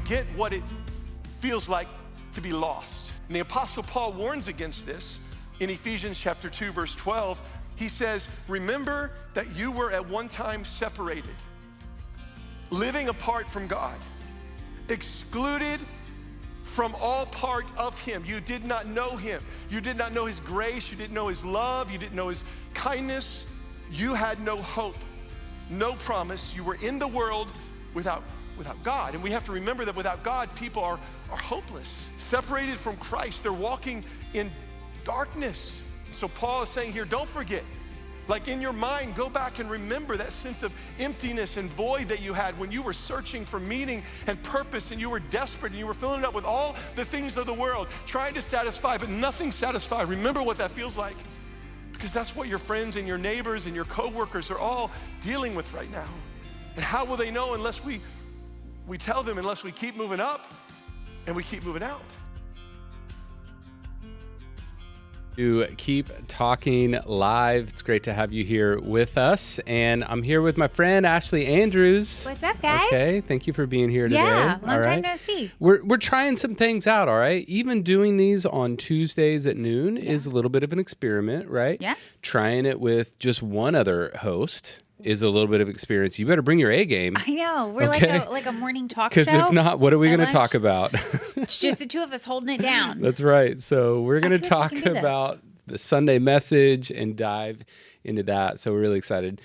forget what it feels like to be lost. And the Apostle Paul warns against this in Ephesians chapter 2, verse 12. He says, remember that you were at one time separated, living apart from God, excluded from all part of him. You did not know him. You did not know his grace. You didn't know his love. You didn't know his kindness. You had no hope, no promise. You were in the world without God. And we have to remember that without God, people are hopeless. Separated from Christ, they're walking in darkness. So Paul is saying here, don't forget. Like in your mind, go back and remember that sense of emptiness and void that you had when you were searching for meaning and purpose, and you were desperate and you were filling it up with all the things of the world, trying to satisfy, but nothing satisfied. Remember what that feels like, because that's what your friends and your neighbors and your coworkers are all dealing with right now. And how will they know unless we tell them, unless we keep moving up and we keep moving out? To keep talking live. It's great to have you here with us. And I'm here with my friend, Ashley Andrews. What's up, guys? Okay, thank you for being here today. Yeah, long time no see. We're trying some things out, all right? Even doing these on Tuesdays at noon is a little bit of an experiment, right? Yeah. Trying it with just one other host is a little bit of experience. You better bring your A game. I know. We're like a morning talk show. Because if not, what are we going to talk about? It's just the two of us holding it down. That's right. So we're going to talk about the Sunday message and dive into that. So we're really excited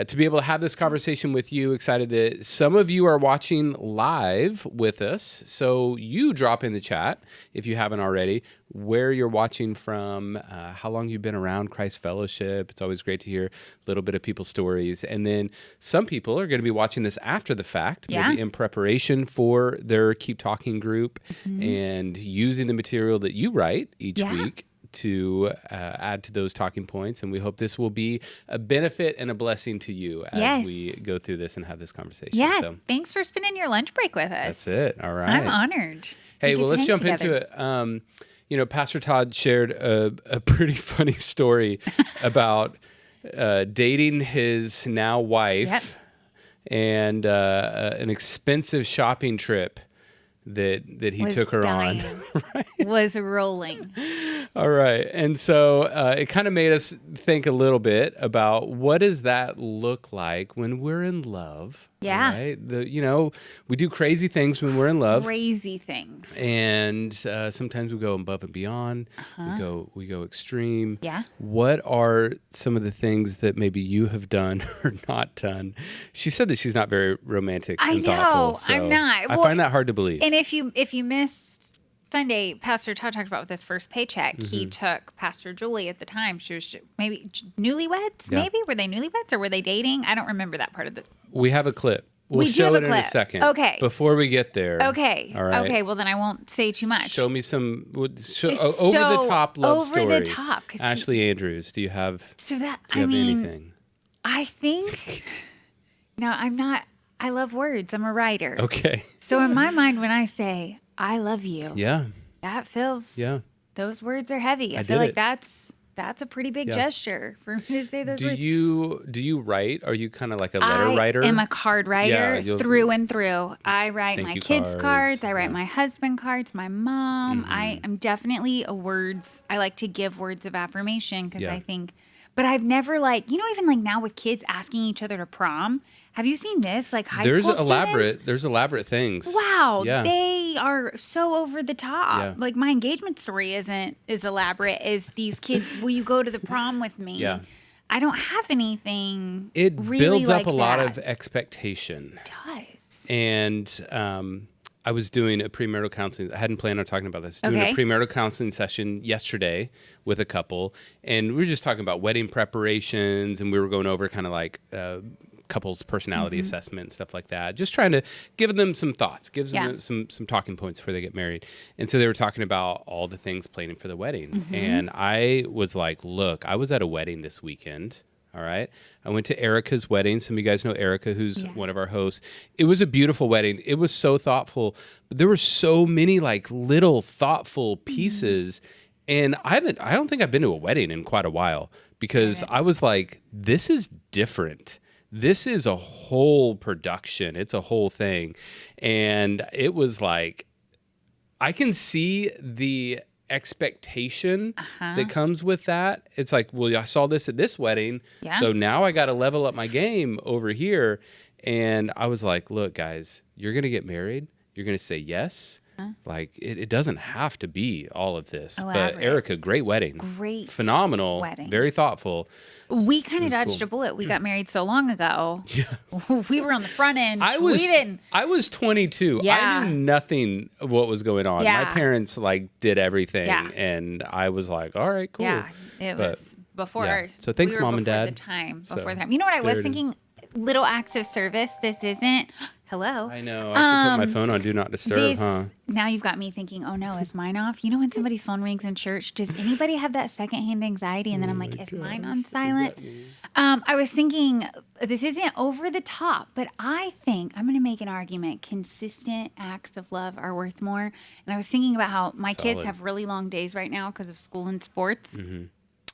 to be able to have this conversation with you. Excited that some of you are watching live with us. So you drop in the chat, if you haven't already, where you're watching from, how long you've been around Christ Fellowship. It's always great to hear a little bit of people's stories. And then some people are going to be watching this after the fact, maybe in preparation for their Keep Talking group and using the material that you write each week to add to those talking points. And we hope this will be a benefit and a blessing to you as we go through this and have this conversation. Yeah, so, thanks for spending your lunch break with us. That's it. All right. I'm honored. Hey, well, let's jump into it. You know, Pastor Todd shared a pretty funny story about dating his now wife and an expensive shopping trip that he took her on. Right? Was rolling. All right. And so it kind of made us think a little bit about what does that look like when we're in love? Yeah. Right? We do crazy things when we're in love. Crazy things. And sometimes we go above and beyond. We go extreme. Yeah. What are some of the things that maybe you have done or not done? She said that she's not very romantic and thoughtful. So I'm not. I find that hard to believe. And if you missed Sunday, Pastor Todd talked about with his first paycheck, he took Pastor Julie at the time. She was maybe newlyweds, maybe? Were they newlyweds or were they dating? I don't remember that part of the... We have a clip. We'll show it in a second. Okay. Before we get there. Okay. All right. Okay, well then I won't say too much. Show me some over-the-top love story. Over the top. Ashley Andrews, do you have anything? I think... No, I'm not... I love words. I'm a writer. Okay. So in my mind, when I say, I love you. Yeah. That feels... Yeah. Those words are heavy. I feel like that's a pretty big gesture for me to say those words. Do you write? Are you kind of like a letter writer? I am a card writer through and through. I write my kids' cards. I write my husband cards, my mom. I'm definitely I like to give words of affirmation because I think... But I've never even like now with kids asking each other to prom. Have you seen this? Like high school students? There's elaborate things. Wow. Yeah. They are so over the top. Yeah. Like my engagement story isn't as elaborate as these kids. Will you go to the prom with me? Yeah. I don't have anything. It really builds up like a lot of expectation. It does. And I was doing a premarital counseling. I hadn't planned on talking about this. Doing a premarital counseling session yesterday with a couple, and we were just talking about wedding preparations, and we were going over kind of like couples' personality assessment and stuff like that. Just trying to give them some thoughts, give them some talking points before they get married. And so they were talking about all the things planning for the wedding, and I was like, "Look, I was at a wedding this weekend." All right. I went to Erica's wedding. Some of you guys know Erica, who's one of our hosts. It was a beautiful wedding. It was so thoughtful. But there were so many like little thoughtful pieces. And I don't think I've been to a wedding in quite a while because I was like, this is different this is a whole production. It's a whole thing. And it was like, I can see the expectation that comes with that. It's like, well, I saw this at this wedding, so now I got to level up my game over here. And I was like, look, guys, you're going to get married. You're going to say yes. Like, it doesn't have to be all of this. Elaborate. But Erica, great wedding. Great. Phenomenal. Wedding. Very thoughtful. We kind of dodged a bullet. We got married so long ago. Yeah. We were on the front end. I was 22. Yeah. I knew nothing of what was going on. Yeah. My parents did everything. Yeah. And I was like, all right, cool. Yeah. It was before. Yeah. So thanks, Mom and Dad. Before the time. You know what I was thinking? Little acts of service. This isn't. Hello. I know. I should put my phone on Do Not Disturb, huh? Now you've got me thinking, oh no, is mine off? You know when somebody's phone rings in church, does anybody have that secondhand anxiety? And then I'm like, is mine on silent? I was thinking, this isn't over the top, but I think I'm going to make an argument. Consistent acts of love are worth more. And I was thinking about how my kids have really long days right now because of school and sports. Mm-hmm.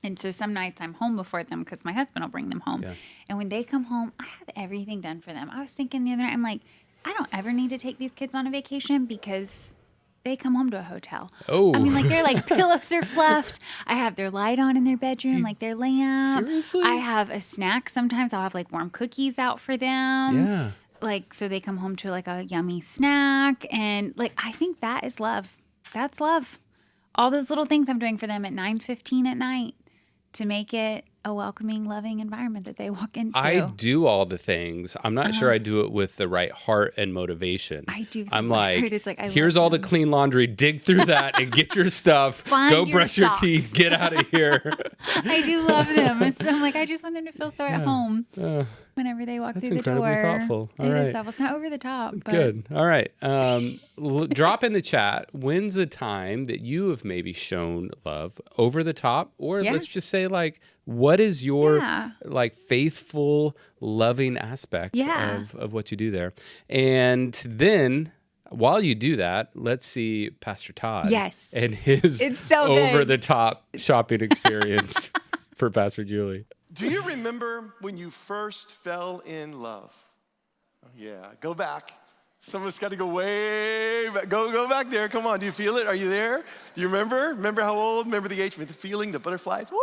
And so some nights I'm home before them because my husband will bring them home. Yeah. And when they come home, I have everything done for them. I was thinking the other night, I'm like, I don't ever need to take these kids on a vacation because they come home to a hotel. Oh. I mean, like, they're like, pillows are fluffed. I have their light on in their bedroom, like their lamp. Seriously? I have a snack. Sometimes I'll have like warm cookies out for them. Yeah. Like, so they come home to like a yummy snack. And like, I think that is love. That's love. All those little things I'm doing for them at 9:15 at night to make it a welcoming, loving environment that they walk into. I do all the things. I'm not sure I do it with the right heart and motivation. I do. I'm like, here's all the clean laundry. Dig through that and get your stuff. Go brush your teeth. Get out of here. I do love them. And so I'm like, I just want them to feel so at home whenever they walk through the door. That's incredibly thoughtful. All right. It is thoughtful. It's not over the top. But. Good. All right. Drop in the chat. When's a time that you have maybe shown love over the top? Or let's just say, like, what is your like faithful, loving aspect of what you do there? And then while you do that, let's see Pastor Todd and his over-the-top shopping experience for Pastor Julie. Do you remember when you first fell in love? Yeah, go back. Some of us got to go way back. Go back there. Come on. Do you feel it? Are you there? Do you remember? Remember how old? Remember the age? The feeling, the butterflies? Woo!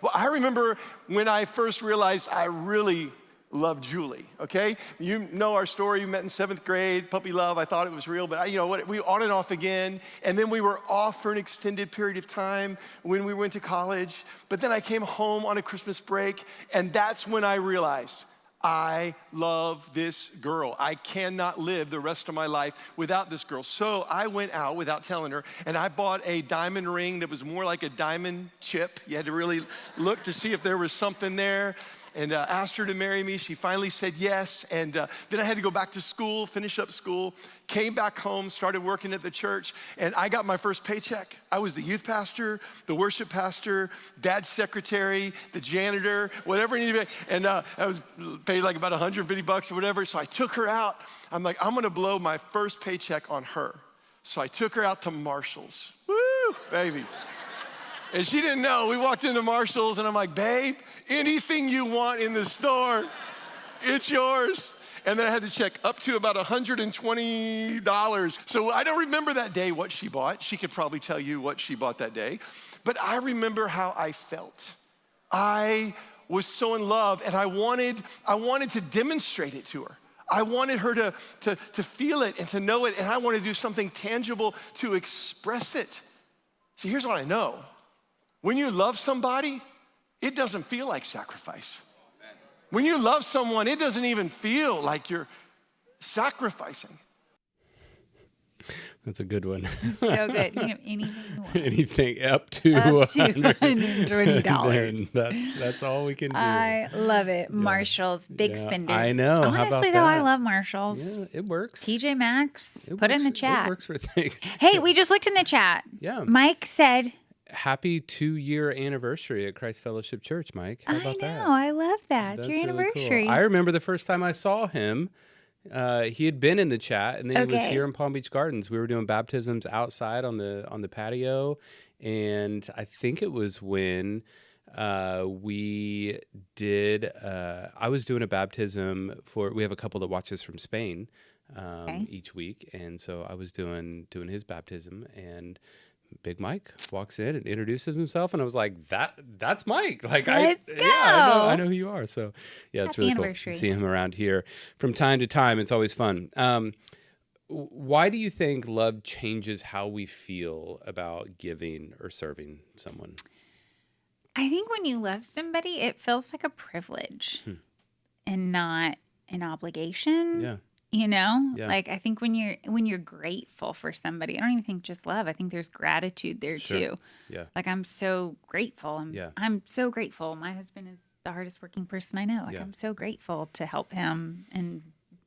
Well, I remember when I first realized I really loved Julie, okay? You know our story. We met in 7th grade, puppy love. I thought it was real, but we on and off again. And then we were off for an extended period of time when we went to college. But then I came home on a Christmas break, and that's when I realized I love this girl. I cannot live the rest of my life without this girl. So I went out without telling her, and I bought a diamond ring that was more like a diamond chip. You had to really look to see if there was something there. And asked her to marry me. She finally said yes. And then I had to go back to school, finish up school, came back home, started working at the church, and I got my first paycheck. I was the youth pastor, the worship pastor, dad's secretary, the janitor, whatever you needed. And I was paid like about $150 or whatever. So I took her out. I'm like, I'm gonna blow my first paycheck on her. So I took her out to Marshall's. Woo, baby. And she didn't know. We walked into Marshall's and I'm like, babe, anything you want in the store, it's yours. And then I had to check up to about $120. So I don't remember that day what she bought. She could probably tell you what she bought that day. But I remember how I felt. I was so in love, and I wanted to demonstrate it to her. I wanted her to feel it and to know it, and I wanted to do something tangible to express it. See, here's what I know. When you love somebody, it doesn't feel like sacrifice. When you love someone, it doesn't even feel like you're sacrificing. That's a good one. So good. You can have anything you want. Anything up to $120. That's all we can do. I love it. Yeah. Marshall's, big spenders. I know. Honestly, though, I love Marshall's. Yeah, it works. TJ Maxx. Put it in the chat. It works for things. Hey, we just looked in the chat. Yeah. Mike said, happy 2-year anniversary at Christ Fellowship Church, Mike. How about that? I know. I love that. It's your anniversary. Really cool. I remember the first time I saw him. He had been in the chat, and then he was here in Palm Beach Gardens. We were doing baptisms outside on the patio, and I think it was when we did, I was doing a baptism we have a couple that watches from Spain each week. And so I was doing his baptism, and Big Mike walks in and introduces himself, and I was like, that's Mike. Like, Let's go. Yeah, I know who you are. So yeah, it's Happy really cool to see him around here from time to time. It's always fun. Why do you think love changes how we feel about giving or serving someone? I think when you love somebody, it feels like a privilege and not an obligation. Yeah. You know, like I think when you're grateful for somebody, I don't even think just love. I think there's gratitude there too. Yeah. Like I'm so grateful. I'm so grateful. My husband is the hardest working person I know. Like I'm so grateful to help him in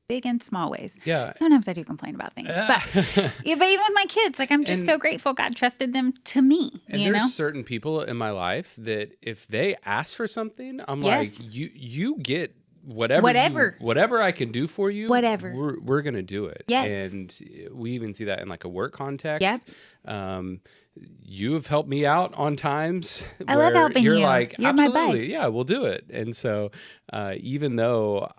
big and small ways. Yeah. Sometimes I do complain about things, but but even with my kids, like I'm just so grateful God trusted them to me. And there's certain people in my life that if they ask for something, I'm like, you get whatever I can do for you, we're gonna do it. Yes. And we even see that in like a work context. Yep. You have helped me out on times I love helping you're you. Like, you're absolutely, yeah, we'll do it. And so even though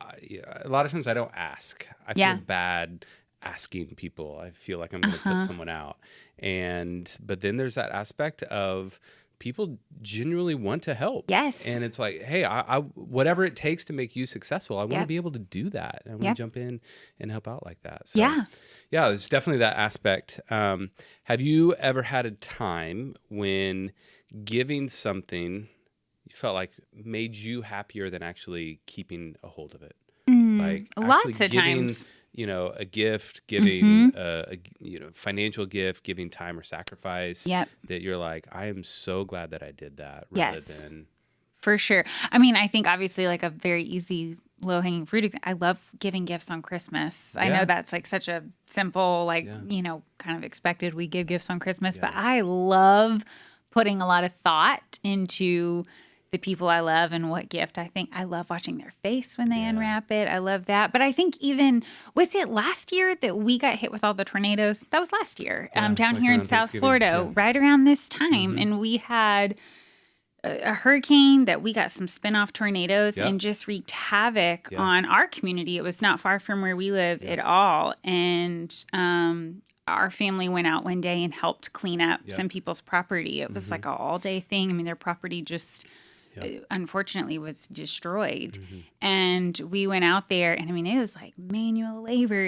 a lot of times I don't ask, I feel bad asking people. I feel like I'm gonna put someone out. But then there's that aspect of people genuinely want to help. Yes. And it's like, hey, I whatever it takes to make you successful, I want to be able to do that. I want to jump in and help out like that. So, yeah, there's definitely that aspect. Have you ever had a time when giving something you felt like made you happier than actually keeping a hold of it? Like lots of times. You know, a gift, giving a financial gift, giving time or sacrifice. That you're like, I am so glad that I did that. Rather than for sure. I mean, I think obviously like a very easy low hanging fruit. I love giving gifts on Christmas. I know that's like such a simple, kind of expected. We give gifts on Christmas, but I love putting a lot of thought into the people I love and what gift. I think I love watching their face when they unwrap it. I love that. But I think was it last year that we got hit with all the tornadoes? That was last year down here in South Florida, right around this time. And we had a hurricane that we got some spin-off tornadoes and just wreaked havoc on our community. It was not far from where we live at all. And our family went out one day and helped clean up some people's property. It was like an all-day thing. I mean, their property just unfortunately was destroyed. And we went out there, and I mean, it was like manual labor.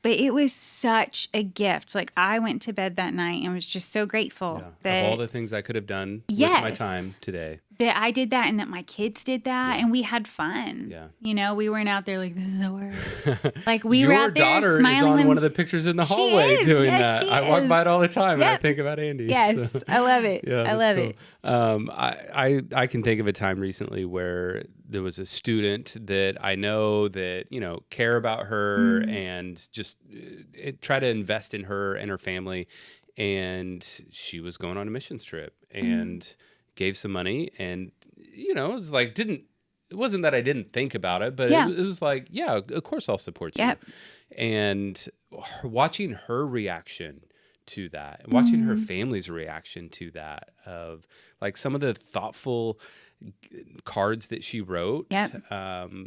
But it was such a gift. Like I went to bed that night and was just so grateful that of all the things I could have done with my time today. That I did that and that my kids did that and we had fun. You know, we weren't out there like, this is the worst. Like we were out there smiling. Your daughter is on one of the pictures in the hallway doing that. She I walk by it all the time and I think about Andy. Yes, so. I love it. I love it. I can think of a time recently where there was a student that I know that, care about her and just try to invest in her and her family. And she was going on a missions trip and gave some money, and it was like it wasn't that I didn't think about it, but it was like, of course I'll support you. And watching her reaction to that, and watching her family's reaction to that, of like some of the thoughtful cards that she wrote,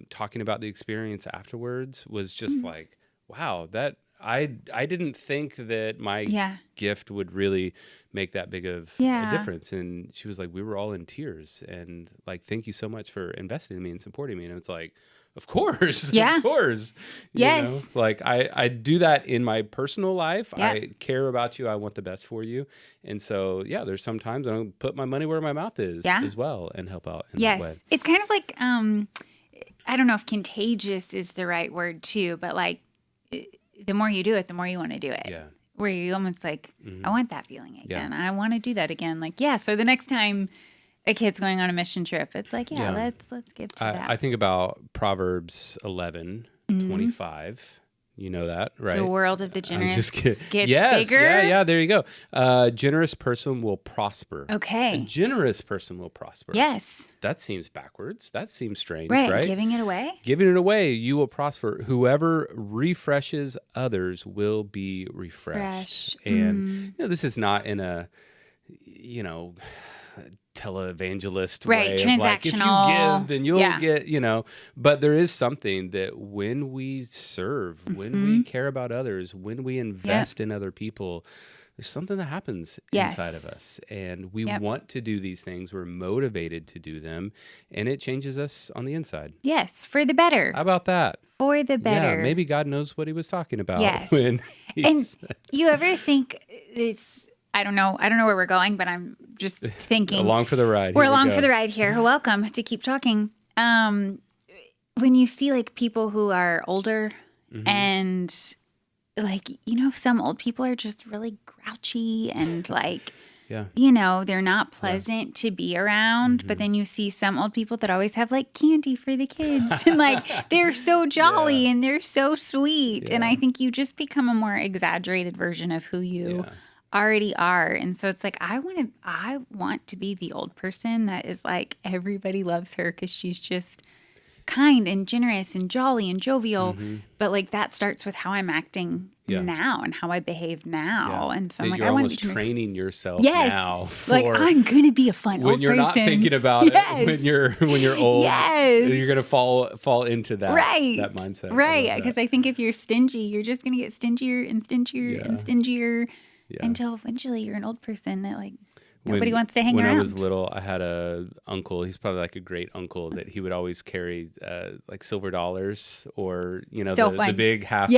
talking about the experience afterwards, was just like, wow, that I didn't think that my gift would really make that big of a difference. And she was like, we were all in tears, and like, thank you so much for investing in me and supporting me. And it's like, of course, of course. Yes. It's like, I do that in my personal life. I care about you. I want the best for you. And so, there's sometimes I don't put my money where my mouth is as well and help out in that way. It's kind of like, I don't know if contagious is the right word too, but like, the more you do it, the more you want to do it. Where you almost like, I want that feeling again. I want to do that again. Like, so the next time a kid's going on a mission trip, it's like, let's give to that. I think about Proverbs 11:25. You know that, right? The world of the generous gets bigger. Yeah, there you go. A generous person will prosper. Okay. A generous person will prosper. Yes. That seems backwards. That seems strange, right? Giving it away? Giving it away, you will prosper. Whoever refreshes others will be refreshed. And this is not in a, televangelist right, way transactional. Of like, if you give, then you'll get, you know. But there is something that when we serve, when we care about others, when we invest in other people, there's something that happens inside of us. And we want to do these things. We're motivated to do them. And it changes us on the inside. Yes, for the better. How about that? For the better. Yeah, maybe God knows what he was talking about. Yes. When and you ever think it's, I don't know where we're going, but I'm just thinking. Along for the ride. We're along for the ride here. Welcome to Keep Talking. When you see like people who are older and like, you know, some old people are just really grouchy and like, you know, they're not pleasant to be around. But then you see some old people that always have like candy for the kids and like they're so jolly and they're so sweet. And I think you just become a more exaggerated version of who you already are. And so it's like, I want to be the old person that is like, everybody loves her because she's just kind and generous and jolly and jovial. But like that starts with how I'm acting now and how I behave now. And so I'm like, you're I want almost to be training yourself now. Like I'm going to be a fun old person. When you're not thinking about it, when you're old, you're going to fall into that, that mindset. Right. Because I think if you're stingy, you're just going to get stingier and stingier and stingier until eventually you're an old person that like nobody wants to hang around. When I was little, I had a uncle. He's probably like a great uncle that he would always carry like silver dollars or, you know, the big half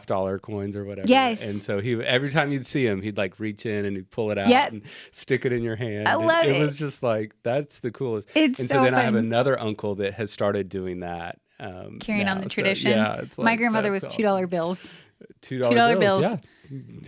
dollar coins or whatever. Yes. And so every time you'd see him, he'd like reach in and he'd pull it out and stick it in your hand. I love it. It was just like, that's the coolest. It's and so so then fun. I have another uncle that has started doing that. Carrying on the tradition. It's like, my grandmother was $2 bills. $2 bills. Yeah.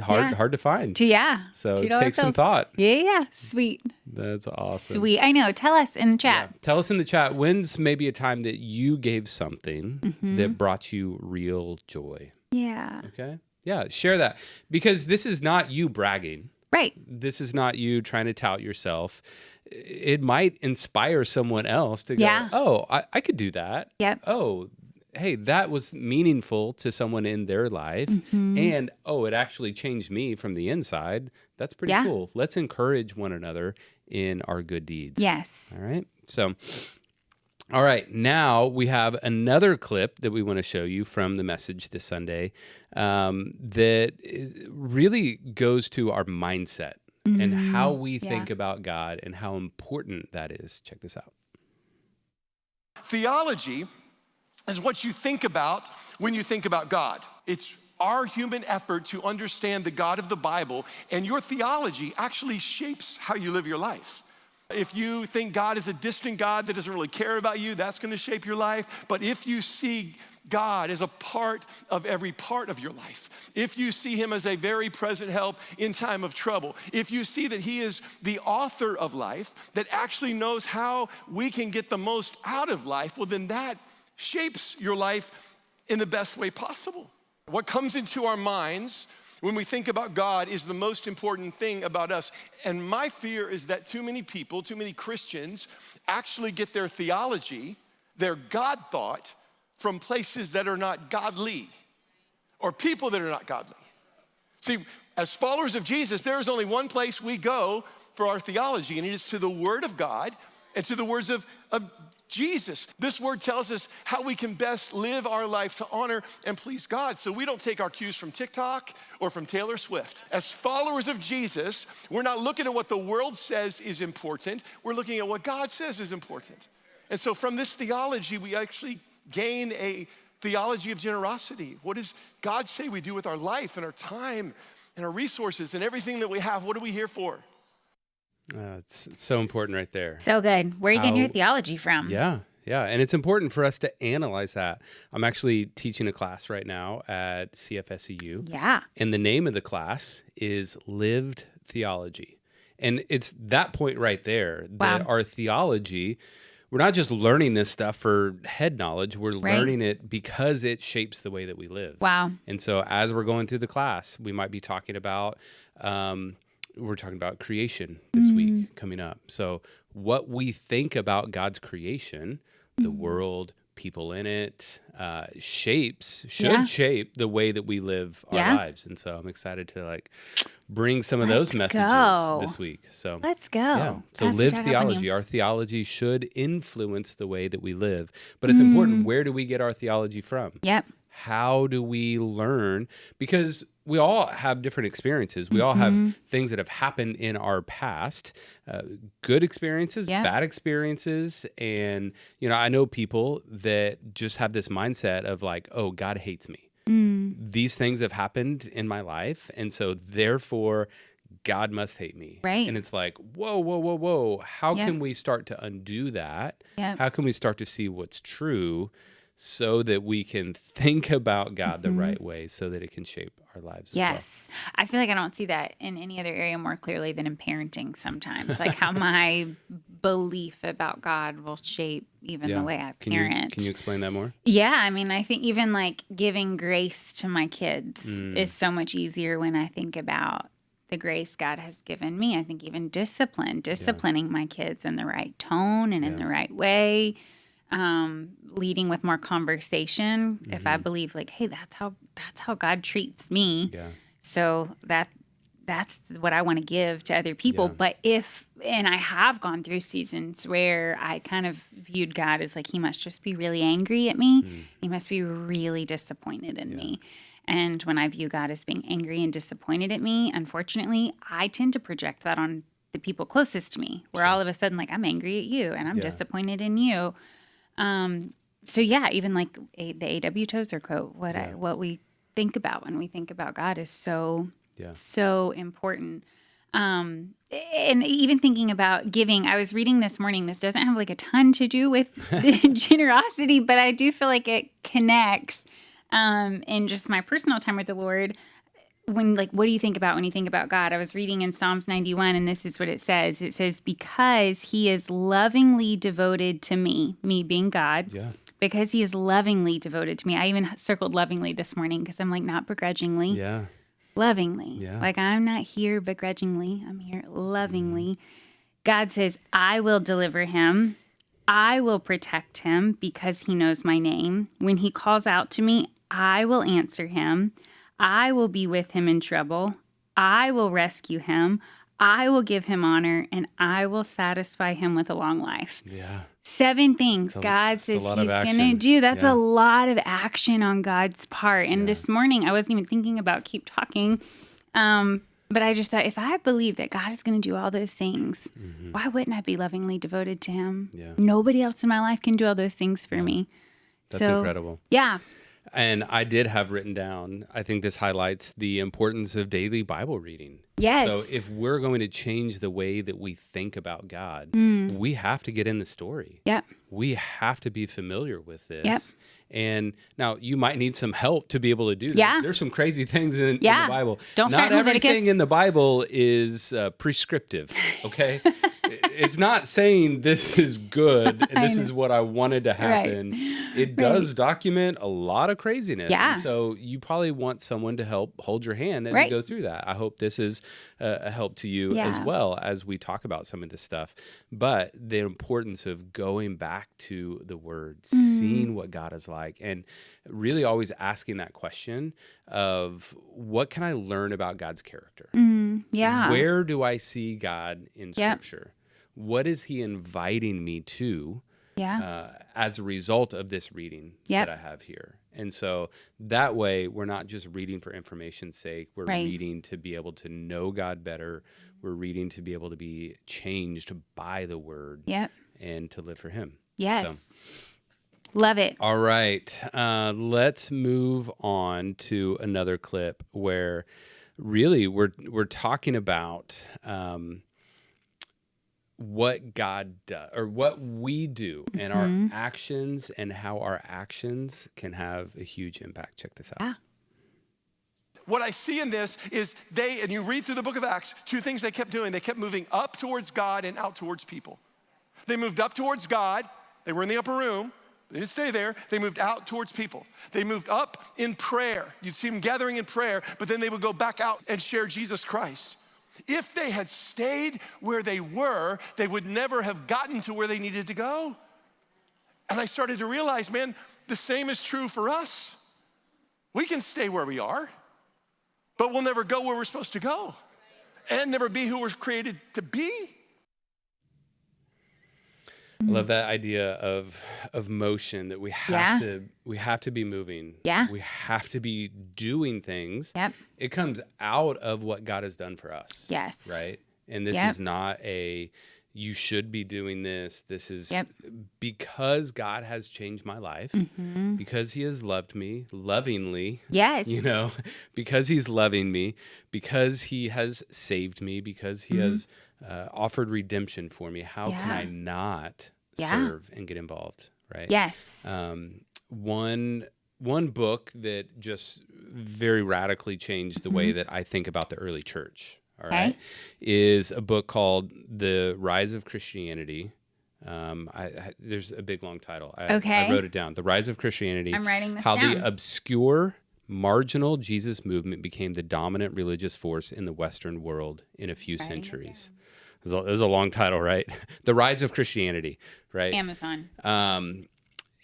Hard to find. So it takes some thought. Yeah. Sweet. That's awesome. Sweet. I know. Tell us in the chat. Tell us in the chat, when's maybe a time that you gave something that brought you real joy? Yeah. Okay. Yeah. Share that, because this is not you bragging. Right. This is not you trying to tout yourself. It might inspire someone else to go, oh, I could do that. Yep. Oh, hey, that was meaningful to someone in their life. And, it actually changed me from the inside. That's pretty cool. Let's encourage one another in our good deeds. Yes. All right. So, all right. Now we have another clip that we want to show you from the message this Sunday that really goes to our mindset and how we think about God and how important that is. Check this out. Theology is what you think about when you think about God. It's our human effort to understand the God of the Bible, and your theology actually shapes how you live your life. If you think God is a distant God that doesn't really care about you, that's going to shape your life. But if you see God as a part of every part of your life, if you see him as a very present help in time of trouble, if you see that he is the author of life, that actually knows how we can get the most out of life, well, then that shapes your life in the best way possible. What comes into our minds when we think about God is the most important thing about us. And my fear is that too many people, too many Christians actually get their theology, their God thought, from places that are not godly or people that are not godly. See, as followers of Jesus, there is only one place we go for our theology, and it is to the Word of God and to the words of Jesus. This word tells us how we can best live our life to honor and please God. So we don't take our cues from TikTok or from Taylor Swift. As followers of Jesus, we're not looking at what the world says is important. We're looking at what God says is important. And so from this theology, we actually gain a theology of generosity. What does God say we do with our life and our time and our resources and everything that we have? What are we here for? It's so important right there. So good. Where are you getting your theology from? Yeah. And it's important for us to analyze that. I'm actually teaching a class right now at CFSEU. Yeah. And the name of the class is Lived Theology. And it's that point right there that our theology, we're not just learning this stuff for head knowledge. We're learning it because it shapes the way that we live. Wow. And so as we're going through the class, we might be talking about we're talking about creation this week coming up. So what we think about God's creation, the world, people in it, should shape the way that we live our lives. And so I'm excited to like bring some of those messages this week. So let's go. Yeah. So live theology. Our theology should influence the way that we live. But it's important. Where do we get our theology from? Yep. How do we learn? Because we all have different experiences. We all have things that have happened in our past, good experiences, bad experiences. And, I know people that just have this mindset of like, oh, God hates me. These things have happened in my life. And so therefore, God must hate me. Right. And it's like, whoa. How can we start to undo that? How can we start to see what's true so that we can think about God the right way so that it can shape our lives as well? I feel like I don't see that in any other area more clearly than in parenting sometimes. Like how my belief about God will shape even the way I parent. Can you explain that more? Yeah. I mean, I think even like giving grace to my kids is so much easier when I think about the grace God has given me. I think even disciplining my kids in the right tone and in the right way. Leading with more conversation. If I believe like, hey, that's how God treats me. Yeah. So that's what I want to give to other people. Yeah. But and I have gone through seasons where I kind of viewed God as like, he must just be really angry at me. He must be really disappointed in me. And when I view God as being angry and disappointed at me, unfortunately, I tend to project that on the people closest to me, where all of a sudden, like, I'm angry at you and I'm disappointed in you. So even like the A.W. Tozer quote, what we think about when we think about God is so important. And even thinking about giving, I was reading this morning, this doesn't have like a ton to do with generosity, but I do feel like it connects, in just my personal time with the Lord. When like, what do you think about when you think about God? I was reading in Psalms 91, and this is what it says. It says, because he is lovingly devoted to me being God, because he is lovingly devoted to me. I even circled lovingly this morning because I'm like, not begrudgingly, lovingly. Like I'm not here begrudgingly. I'm here lovingly. God says, I will deliver him. I will protect him because he knows my name. When he calls out to me, I will answer him. I will be with him in trouble. I will rescue him. I will give him honor, and I will satisfy him with a long life. 7 things God says he's going to do. That's a lot of action on God's part. And this morning, I wasn't even thinking about keep talking. But I just thought, if I believe that God is going to do all those things, why wouldn't I be lovingly devoted to him? Nobody else in my life can do all those things for me. That's incredible. Yeah. And I did have written down, I think this highlights the importance of daily Bible reading. Yes. So if we're going to change the way that we think about God, we have to get in the story. Yep. We have to be familiar with this. Yep. And now you might need some help to be able to do this. Yeah. There's some crazy things in the Bible. Don't start Not everything in the Bible is prescriptive, okay? It's not saying this is good and this is what I wanted to happen. It does document a lot of craziness. Yeah. And so you probably want someone to help hold your hand and go through that. I hope this is a help to you as well as we talk about some of this stuff. But the importance of going back to the Word, seeing what God is like, and really always asking that question of what can I learn about God's character? Where do I see God in Scripture? What is he inviting me to as a result of this reading that I have here? And so that way, we're not just reading for information's sake. We're reading to be able to know God better. We're reading to be able to be changed by the Word and to live for him. Yes. So, love it. All right. Let's move on to another clip where really we're talking about what God does, or what we do, and our actions, and how our actions can have a huge impact. Check this out. What I see in this is and you read through the book of Acts, 2 things they kept doing. They kept moving up towards God and out towards people. They moved up towards God. They were in the upper room. They didn't stay there. They moved out towards people. They moved up in prayer. You'd see them gathering in prayer, but then they would go back out and share Jesus Christ. If they had stayed where they were, they would never have gotten to where they needed to go. And I started to realize, man, the same is true for us. We can stay where we are, but we'll never go where we're supposed to go and never be who we're created to be. I love that idea of motion, that we have to be moving. Yeah. We have to be doing things. Yep. It comes out of what God has done for us. Yes. Right? And this is not you should be doing this. This is because God has changed my life, because he has loved me lovingly. Yes. Because he's loving me, because he has saved me, because he has offered redemption for me. How can I not serve and get involved? Right? Yes. One book that just very radically changed the way that I think about the early church. All right, is a book called The Rise of Christianity. There's a big long title. I wrote it down. The Rise of Christianity. I'm writing this down. How the obscure, marginal Jesus movement became the dominant religious force in the Western world in a few centuries. It was a long title, right? The Rise of Christianity, right? Amazon.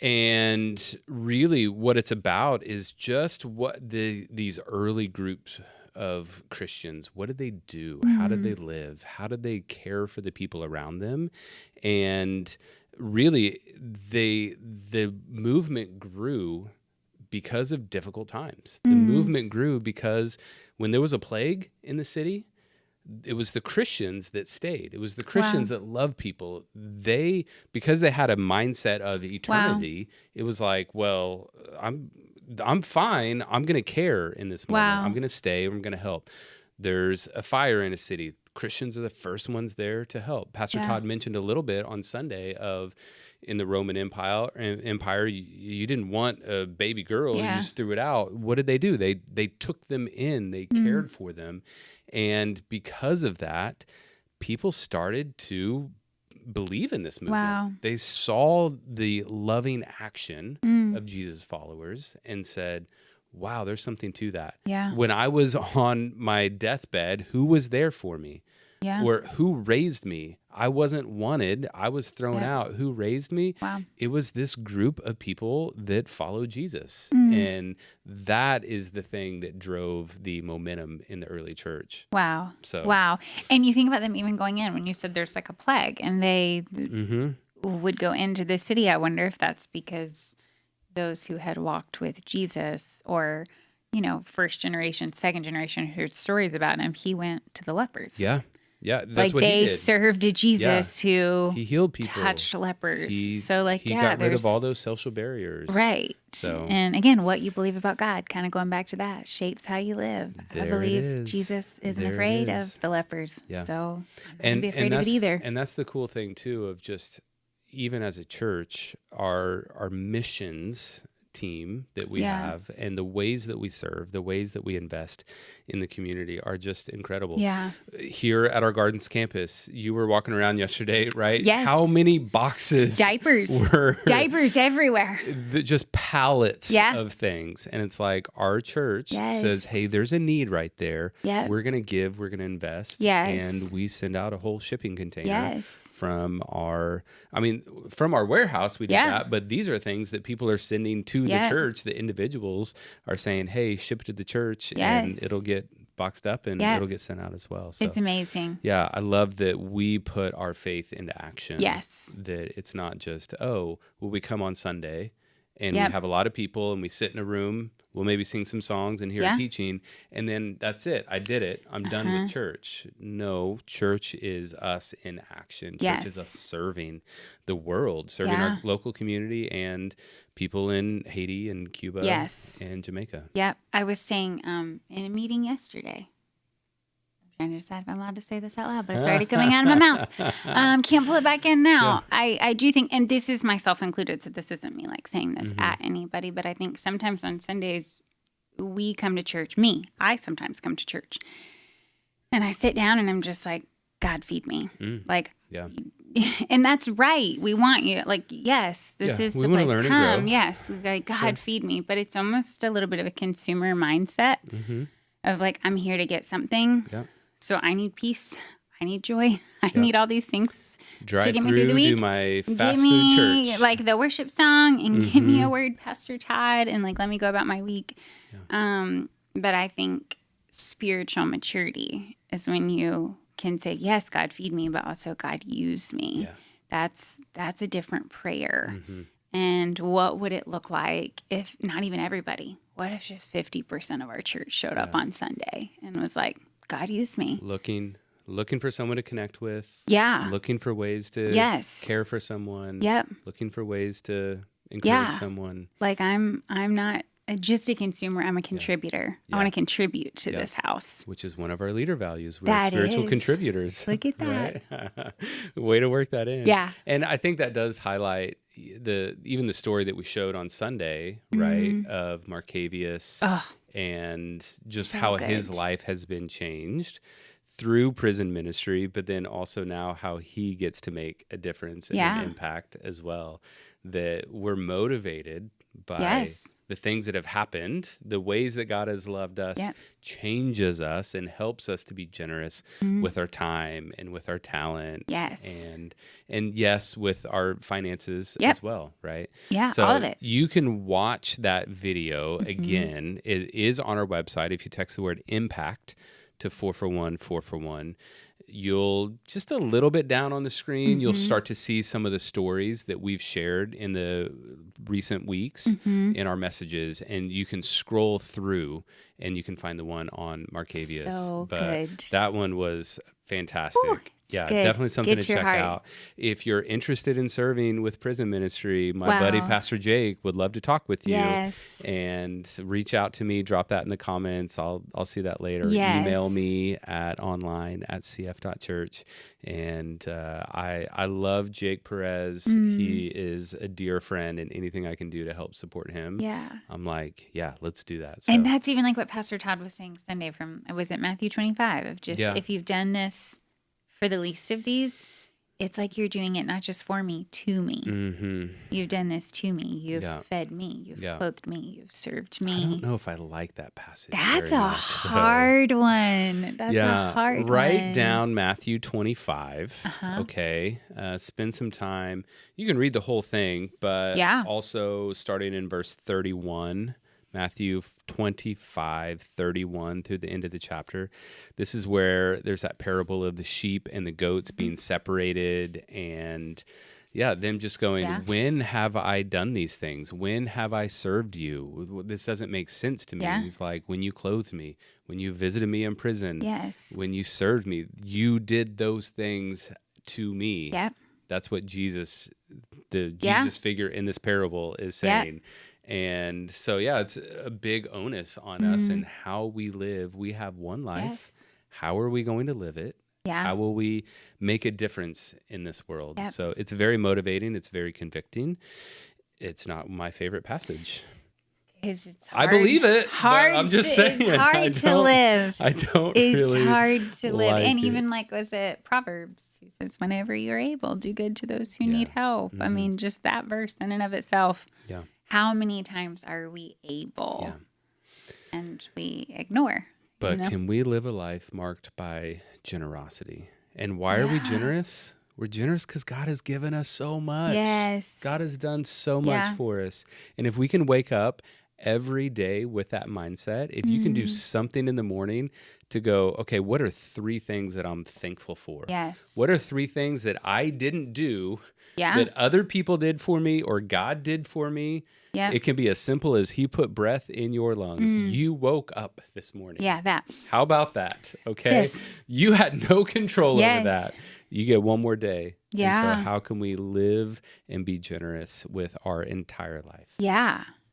And really what it's about is just what these early groups of Christians, what did they do? How did they live? How did they care for the people around them? And really, the movement grew because of difficult times. The movement grew because when there was a plague in the city, it was the Christians that stayed. It was the Christians that loved people. Because they had a mindset of eternity, it was like, well, I'm fine. I'm going to care in this moment. I'm going to stay. I'm going to help. There's a fire in a city. Christians are the first ones there to help. Pastor Todd mentioned a little bit on Sunday of in the Roman Empire, you didn't want a baby girl. You just threw it out. What did they do? They took them in. They cared for them. And because of that, people started to believe in this movement. Wow. They saw the loving action of Jesus' followers and said, wow, there's something to that. Yeah. When I was on my deathbed, who was there for me? Yeah. Or who raised me? I wasn't wanted. I was thrown out. Who raised me? Wow. It was this group of people that followed Jesus. And that is the thing that drove the momentum in the early church. Wow. Wow. And you think about them even going in when you said there's like a plague and they would go into the city. I wonder if that's because those who had walked with Jesus or, first generation, second generation heard stories about him, he went to the lepers. Yeah. Yeah, that's like what he did. They served a Jesus who he healed people, touched lepers. He got rid of all those social barriers, right? So, and again, what you believe about God, kind of going back to that, shapes how you live. I believe Jesus isn't afraid of the lepers, so I'm not be afraid of it either. And that's the cool thing too of just even as a church, our missions team that we have and the ways that we serve, the ways that we invest in the community are just incredible. Yeah. Here at our Gardens campus, you were walking around yesterday, right? Yes. How many boxes? Diapers everywhere. Just pallets of things. And it's like our church says, hey, there's a need right there. Yeah. We're going to give, we're going to invest. Yes. And we send out a whole shipping container from our warehouse. We did that, but these are things that people are sending to the church. The individuals are saying, hey, ship it to the church and it'll get boxed up and it'll get sent out as well. So it's amazing. Yeah, I love that we put our faith into action. Yes. That it's not just, we come on Sunday and we have a lot of people and we sit in a room, we'll maybe sing some songs and hear a teaching, and then that's it. I did it. I'm done with church. No, church is us in action. Church is us serving the world, serving our local community and people in Haiti and Cuba and Jamaica. Yep. I was saying in a meeting yesterday, I'm trying to decide if I'm allowed to say this out loud, but it's already coming out of my mouth. Can't pull it back in now. Yeah. I do think, and this is myself included, so this isn't me like saying this at anybody, but I think sometimes on Sundays we come to church. I sometimes come to church and I sit down and I'm just like, God, feed me. And that's right. We want you. Like, yes, this is the place. Come, yes. Like, God, feed me. But it's almost a little bit of a consumer mindset of like, I'm here to get something. Yeah. So I need peace. I need joy. I need all these things Drive to get me through, through the week. do my fast give me, food church. like the worship song and give me a word, Pastor Todd, and like let me go about my week. Yeah. But I think spiritual maturity is when you can say, yes, God feed me, but also God use me. Yeah. That's a different prayer. Mm-hmm. And what would it look like if not even everybody? What if just 50% of our church showed up on Sunday and was like, God use me? Looking for someone to connect with. Yeah. Looking for ways to care for someone. Yep. Looking for ways to encourage someone. Like I'm not just a consumer. I'm a contributor. Yeah. I want to contribute to this house. Which is one of our leader values. We're spiritual contributors. Look at that. Right? Way to work that in. Yeah. And I think that does highlight even the story that we showed on Sunday, right, of Marcavius and just how his life has been changed through prison ministry, but then also now how he gets to make a difference and an impact as well. That we're motivated by the things that have happened, the ways that God has loved us, changes us and helps us to be generous with our time and with our talent. Yes. And yes, with our finances as well, right? Yeah, so all of it. You can watch that video again. It is on our website. If you text the word impact to 441-441, you'll just a little bit down on the screen, you'll start to see some of the stories that we've shared in the recent weeks in our messages, and you can scroll through and you can find the one on Marcavius. So but good. That one was fantastic. Ooh, yeah, good. Definitely something to check heart. out. If you're interested in serving with prison ministry, my buddy Pastor Jake would love to talk with you. Yes. And reach out to me, drop that in the comments. I'll see that later. Yes. Email me at online@cf.church. And I love Jake Perez. He is a dear friend, and anything I can do to help support him, I'm like, let's do that. So. And that's even like what Pastor Todd was saying Sunday was it Matthew 25 of just if you've done this for the least of these, it's like you're doing it not just for me, to me. Mm-hmm. You've done this to me. You've fed me. You've clothed me. You've served me. I don't know if I like that passage. That's a hard one. That's a hard one. Write down Matthew 25. Okay. Spend some time. You can read the whole thing, but also starting in verse 31. Matthew 25:31 through the end of the chapter. This is where there's that parable of the sheep and the goats being separated, and them just going, when have I done these things? When have I served you? This doesn't make sense to me. He's like, when you clothed me, when you visited me in prison, when you served me, you did those things to me. That's what Jesus figure in this parable is saying. And so, it's a big onus on us and how we live. We have one life. How are we going to live it? How will we make a difference in this world? So it's very motivating. It's very convicting. It's not my favorite passage. It's hard, I believe it. Hard. I'm just saying. It's hard to live. I don't it's really. It's hard to live. Like and it. Even was it Proverbs? He says, whenever you're able, do good to those who need help. I mean, just that verse in and of itself. How many times are we able and we ignore? But can we live a life marked by generosity? And why are we generous? We're generous because God has given us so much. Yes. God has done so much for us. And if we can wake up every day with that mindset, if you can do something in the morning to go, okay, what are 3 things that I'm thankful for? Yes. What are 3 things that I didn't do that other people did for me or God did for me? It can be as simple as He put breath in your lungs. You woke up this morning. That. How about that? Okay. You had no control over that. You get one more day. And so how can we live and be generous with our entire life?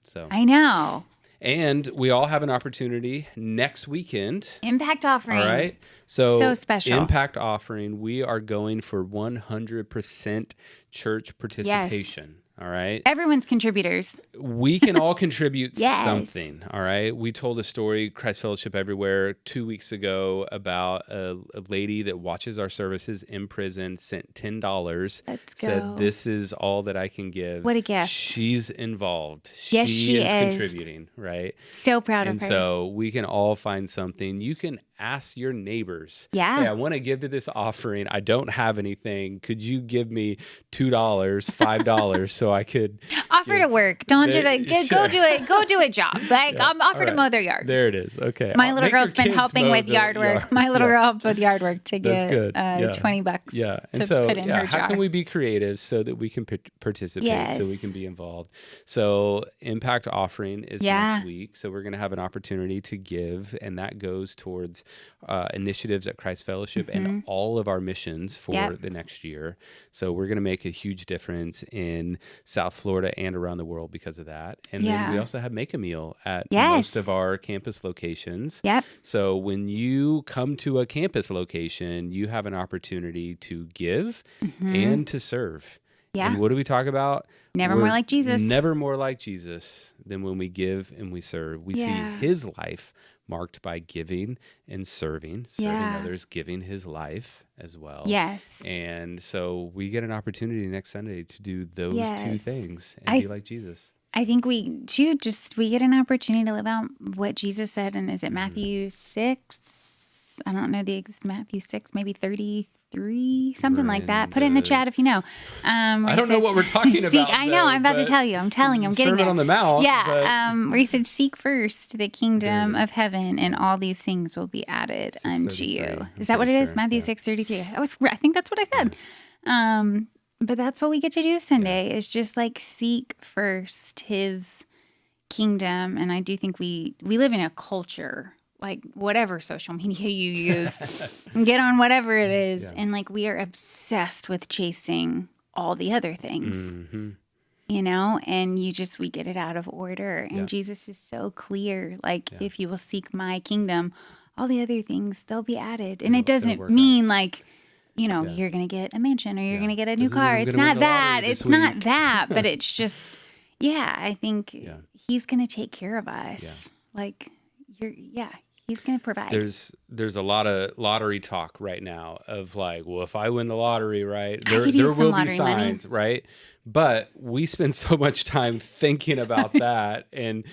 So I know. And we all have an opportunity next weekend. Impact offering. All right. So special. Impact offering. We are going for 100% church participation. All right. Everyone's contributors. We can all contribute something. All right. We told a story, Christ Fellowship Everywhere, 2 weeks ago about a lady that watches our services in prison, sent $10. Let's go. Said, this is all that I can give. What a gift. She's involved. Yes, she is contributing, right? So proud of her. And so we can all find something. You can ask your neighbors, Yeah. hey, I want to give to this offering. I don't have anything. Could you give me $2, $5 so I could offer to work? Don't do that. Go do it. Go do a job. Like I'm offered to mow their yard. There it is. Okay. My little girl's been helping with yard work. My little girl helped with yard work to get $20 to put in her jar. How can we be creative so that we can participate, so we can be involved? So impact offering is next week. So we're going to have an opportunity to give, and that goes towards initiatives at Christ Fellowship and all of our missions for the next year. So we're going to make a huge difference in South Florida and around the world because of that. And then we also have Make a Meal at most of our campus locations. Yep. So when you come to a campus location, you have an opportunity to give and to serve. Yeah. And what do we talk about? Never more like Jesus. Never more like Jesus than when we give and we serve. We see his life marked by giving and serving others, giving his life as well. Yes. And so we get an opportunity next Sunday to do those two things and be like Jesus. I think we get an opportunity to live out what Jesus said. And is it Matthew 6? I don't know Matthew 6, maybe 33, something like that. Put it in the chat if you know. I don't know what we're talking about. I know. I'm about to tell you. I'm getting there. Sermon on the Mount. Yeah. Where he said, seek first the kingdom of heaven and all these things will be added unto you. Is that what it is? Matthew 6:33. I think that's what I said. But that's what we get to do Sunday is just like seek first his kingdom. And I do think we live in a culture, like whatever social media you use, get on whatever it is. And like we are obsessed with chasing all the other things, you know, and we get it out of order. And Jesus is so clear. Like if you will seek my kingdom, all the other things, they'll be added. And it doesn't mean like, you know, you're going to get a mansion or you're going to get a new car. It's not that. It's not that. But it's just, I think he's going to take care of us. Like, he's going to provide. There's a lot of lottery talk right now of like, well, if I win the lottery, right, there will be signs, right? But we spend so much time thinking about that and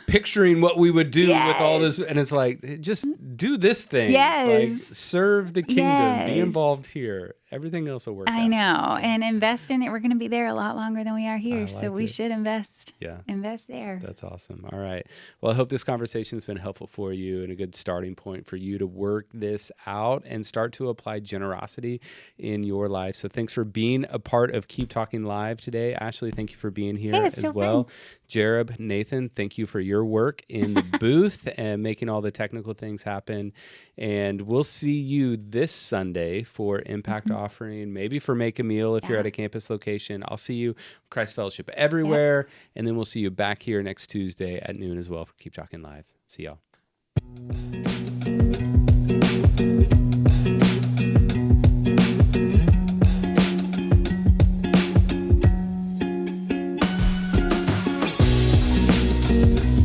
picturing what we would do with all this. And it's like, just do this thing. Like, serve the kingdom. Be involved here. Everything else will work out. I know. And invest in it. We're going to be there a lot longer than we are here. So we should invest. Invest there. That's awesome. All right. Well, I hope this conversation has been helpful for you and a good starting point for you to work this out and start to apply generosity in your life. So thanks for being a part of Keep Talking Live today. Ashley, thank you for being here as well. Fun. Jared, Nathan, thank you for your work in the booth and making all the technical things happen. And we'll see you this Sunday for Impact Offering, maybe for Make a Meal if you're at a campus location. I'll see you Christ Fellowship everywhere. And then we'll see you back here next Tuesday at noon as well for Keep Talking Live. See y'all.